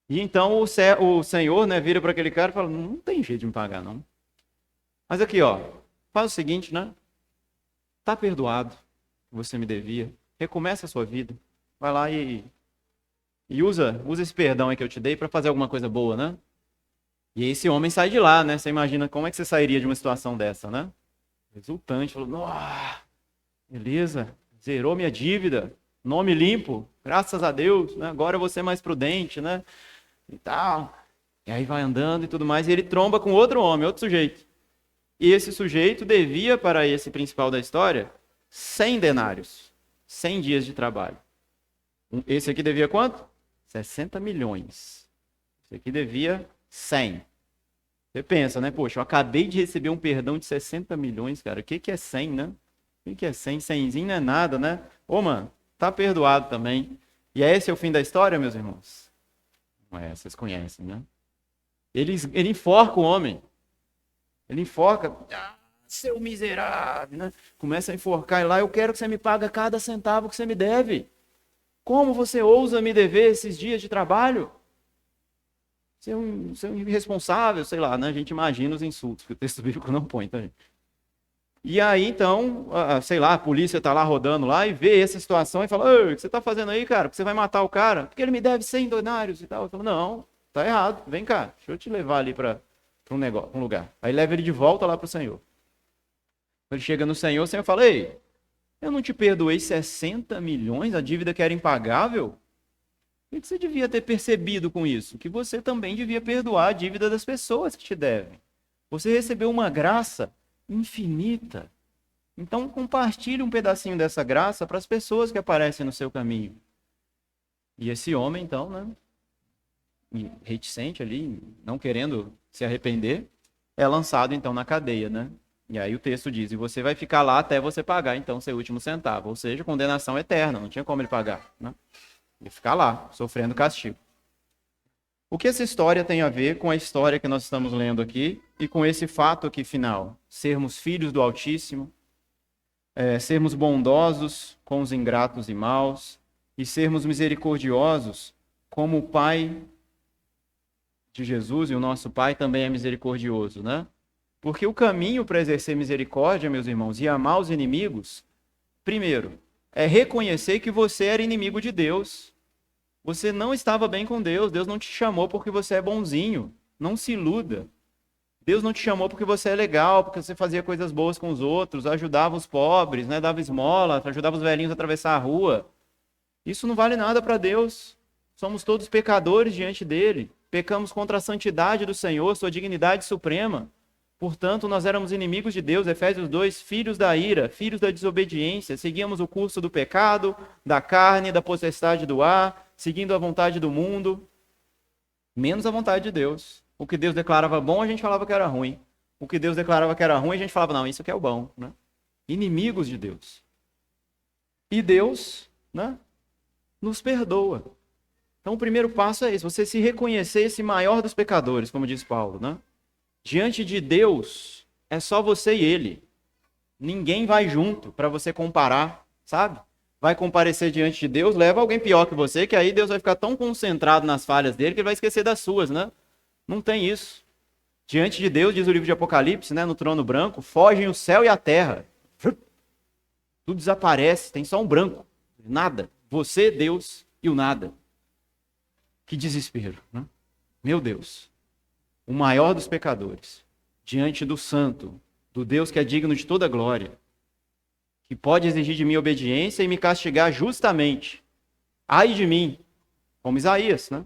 E então o Senhor, né, vira para aquele cara e fala, não tem jeito de me pagar, não. Mas aqui, faz o seguinte, né? Tá perdoado, você me devia. Recomeça a sua vida. Vai lá e usa esse perdão aí que eu te dei para fazer alguma coisa boa, né? E aí esse homem sai de lá, né? Você imagina como é que você sairia de uma situação dessa, né? Exultante, falou, beleza, zerou minha dívida, nome limpo, graças a Deus, né? Agora eu vou ser mais prudente, né? E tal. E aí vai andando e tudo mais, e ele tromba com outro homem, outro sujeito. E esse sujeito devia para esse principal da história 100 denários, 100 dias de trabalho. Esse aqui devia quanto? 60 milhões. Esse aqui devia 100. Você pensa, né? Poxa, eu acabei de receber um perdão de 60 milhões, cara. O que é 100, né? O que é 100? 100zinho não é nada, né? Ô, mano, tá perdoado também. E esse é o fim da história, meus irmãos? Não é, vocês conhecem, né? Ele enforca o homem. Ele enforca. Seu miserável, né? Começa a enforcar. E lá, eu quero que você me pague cada centavo que você me deve. Como você ousa me dever esses dias de trabalho? Você é um irresponsável, sei lá, né? A gente imagina os insultos que o texto bíblico não põe, tá, gente? E aí, então, sei lá, a polícia tá lá rodando lá e vê essa situação e fala, o que você tá fazendo aí, cara? Porque você vai matar o cara? Porque ele me deve 100 denários e tal. Eu falo, não, tá errado, vem cá, deixa eu te levar ali para um lugar. Aí leva ele de volta lá pro Senhor. Ele chega no Senhor, o Senhor fala, ei, eu não te perdoei 60 milhões, a dívida que era impagável? O que você devia ter percebido com isso? Que você também devia perdoar a dívida das pessoas que te devem. Você recebeu uma graça infinita. Então, compartilhe um pedacinho dessa graça para as pessoas que aparecem no seu caminho. E esse homem, então, né, reticente ali, não querendo se arrepender, é lançado, então, na cadeia, né? E aí o texto diz, e você vai ficar lá até você pagar, então, seu último centavo. Ou seja, condenação eterna, não tinha como ele pagar, né? Ele ficar lá, sofrendo castigo. O que essa história tem a ver com a história que nós estamos lendo aqui e com esse fato aqui final? Sermos filhos do Altíssimo, sermos bondosos com os ingratos e maus e sermos misericordiosos como o Pai de Jesus, e o nosso Pai também é misericordioso, né? Porque o caminho para exercer misericórdia, meus irmãos, e amar os inimigos, primeiro, é reconhecer que você era inimigo de Deus. Você não estava bem com Deus. Deus não te chamou porque você é bonzinho. Não se iluda. Deus não te chamou porque você é legal, porque você fazia coisas boas com os outros, ajudava os pobres, né? Dava esmola, ajudava os velhinhos a atravessar a rua. Isso não vale nada para Deus. Somos todos pecadores diante dele. Pecamos contra a santidade do Senhor, sua dignidade suprema. Portanto, nós éramos inimigos de Deus, Efésios 2, filhos da ira, filhos da desobediência, seguíamos o curso do pecado, da carne, da potestade do ar, seguindo a vontade do mundo, menos a vontade de Deus. O que Deus declarava bom, a gente falava que era ruim. O que Deus declarava que era ruim, a gente falava, não, isso aqui é o bom. Né? Inimigos de Deus. E Deus, né, nos perdoa. Então, o primeiro passo é esse, você se reconhecer esse maior dos pecadores, como diz Paulo, né? Diante de Deus, é só você e ele. Ninguém vai junto para você comparar, sabe? Vai comparecer diante de Deus, leva alguém pior que você, que aí Deus vai ficar tão concentrado nas falhas dele que ele vai esquecer das suas, né? Não tem isso. Diante de Deus, diz o livro de Apocalipse, né, no trono branco, fogem o céu e a terra. Tudo desaparece, tem só um branco. Nada. Você, Deus e o nada. Que desespero, né? Meu Deus. O maior dos pecadores, diante do santo, do Deus que é digno de toda glória, que pode exigir de mim obediência e me castigar justamente. Ai de mim, como Isaías, né?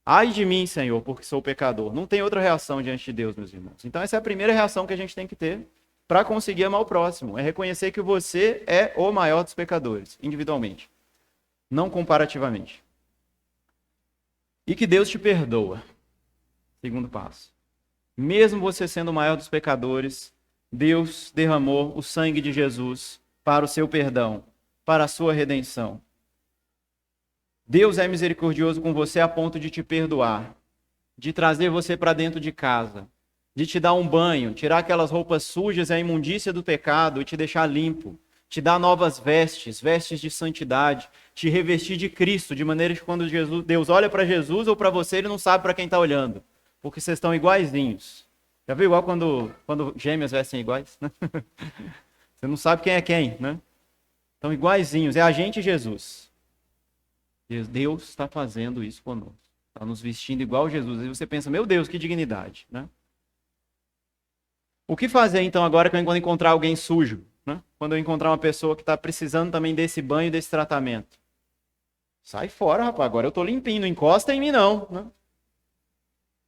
Ai de mim, Senhor, porque sou pecador. Não tem outra reação diante de Deus, meus irmãos. Então essa é a primeira reação que a gente tem que ter para conseguir amar o próximo. É reconhecer que você é o maior dos pecadores, individualmente, não comparativamente. E que Deus te perdoa. Segundo passo. Mesmo você sendo o maior dos pecadores, Deus derramou o sangue de Jesus para o seu perdão, para a sua redenção. Deus é misericordioso com você a ponto de te perdoar, de trazer você para dentro de casa, de te dar um banho, tirar aquelas roupas sujas e a imundícia do pecado e te deixar limpo, te dar novas vestes, vestes de santidade, te revestir de Cristo, de maneira que quando Deus olha para Jesus ou para você, ele não sabe para quem está olhando. Porque vocês estão iguaizinhos. Já viu igual quando gêmeas vestem iguais? Você não sabe quem é quem, né? Estão iguaizinhos. É a gente e Jesus. Deus está fazendo isso conosco. Está nos vestindo igual Jesus. E você pensa, meu Deus, que dignidade, né? O que fazer, então, agora quando encontrar alguém sujo? Né? Quando eu encontrar uma pessoa que está precisando também desse banho, desse tratamento? Sai fora, rapaz. Agora eu estou limpinho. Não encosta em mim, não. Né?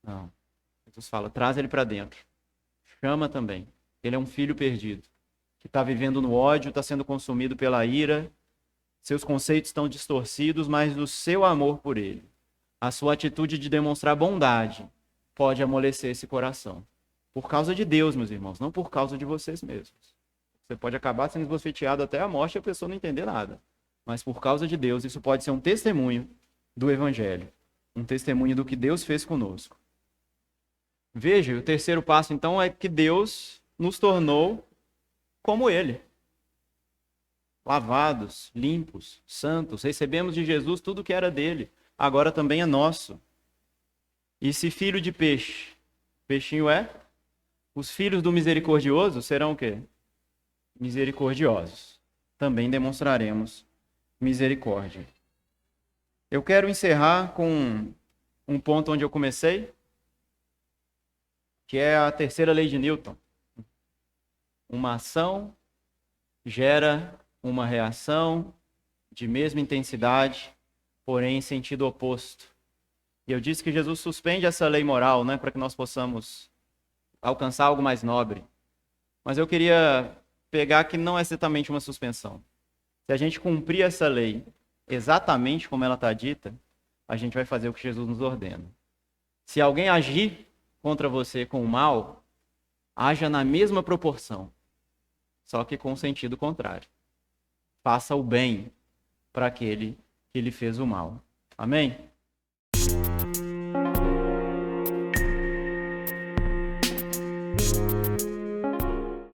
Não. Jesus fala, traz ele para dentro. Chama também. Ele é um filho perdido, que está vivendo no ódio, está sendo consumido pela ira. Seus conceitos estão distorcidos, mas do seu amor por ele, a sua atitude de demonstrar bondade, pode amolecer esse coração. Por causa de Deus, meus irmãos, não por causa de vocês mesmos. Você pode acabar sendo esbofeteado até a morte e a pessoa não entender nada. Mas por causa de Deus, isso pode ser um testemunho do Evangelho. Um testemunho do que Deus fez conosco. Veja, o terceiro passo, então, é que Deus nos tornou como Ele. Lavados, limpos, santos. Recebemos de Jesus tudo que era dele. Agora também é nosso. E se filho de peixe, peixinho é? Os filhos do misericordioso serão o quê? Misericordiosos. Também demonstraremos misericórdia. Eu quero encerrar com um ponto onde eu comecei, que é a terceira lei de Newton. Uma ação gera uma reação de mesma intensidade, porém em sentido oposto. E eu disse que Jesus suspende essa lei moral, né, para que nós possamos alcançar algo mais nobre. Mas eu queria pegar que não é exatamente uma suspensão. Se a gente cumprir essa lei exatamente como ela está dita, a gente vai fazer o que Jesus nos ordena. Se alguém agir contra você com o mal, haja na mesma proporção, só que com o sentido contrário. Faça o bem para aquele que lhe fez o mal. Amém?